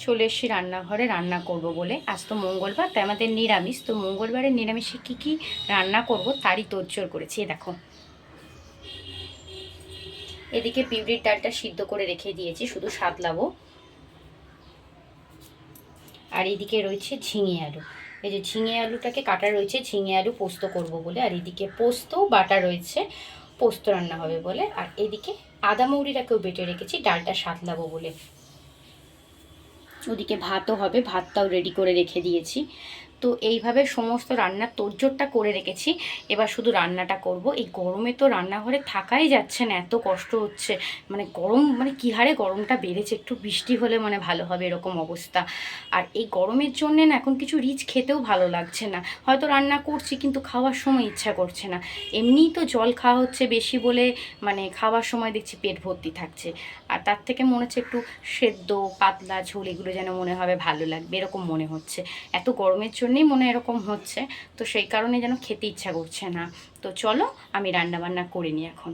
চলে এসেছি রান্নাঘরে রান্না করব বলে। আজ তো মঙ্গলবার, তাই আমাদের নিরামিষ। তো মঙ্গলবারে নিরামিষে কী রান্না করব তারই তোড়জোড় করেছি। দেখো, এদিকে বিউলির ডালটা সিদ্ধ করে রেখে দিয়েছি, শুধু সাতলাবো। আর এদিকে রয়েছে ঝিঙে আলু। এই যে ঝিঙে আলুটাকে কাটা রয়েছে, ঝিঙে আলু পোস্ত করব বলে। আর এদিকে পোস্ত বাটা রয়েছে, পোস্ত রান্না হবে বলে। আর এদিকে আদা মৌরিটাকেও বেটে রেখেছি ডালটা সাতলাবো বলে। ওদিকে ভাতও হবে, ভাতটাও রেডি করে রেখে দিয়েছি। তো এইভাবে সমস্ত রান্নার তোড়জোড়টা করে রেখেছি। এবার শুধু রান্নাটা করব। এই গরমে তো রান্নাঘরে থাকাই যাচ্ছে না, এত কষ্ট হচ্ছে। মানে গরম, মানে কী হারে গরমটা বেড়েছে। একটু বৃষ্টি হলে মানে ভালো হবে, এরকম অবস্থা। আর এই গরমের জন্যে না এখন কিছু রিচ খেতেও ভালো লাগছে না। হয়তো রান্না করছি কিন্তু খাওয়ার সময় ইচ্ছা করছে না। এমনিই তো জল খাওয়া হচ্ছে বেশি বলে, মানে খাওয়ার সময় দেখছি পেট ভর্তি থাকছে। আর তার থেকে মনে হচ্ছে একটু সেদ্ধ পাতলা ঝোল এগুলো যেন মনে হবে ভালো লাগবে, এরকম মনে হচ্ছে। এত গরমের জন্যেই মনে এরকম হচ্ছে। তো সেই কারণে যেন খেতে ইচ্ছা করছে না। তো চলো আমি রান্না বান্না করে নিই এখন।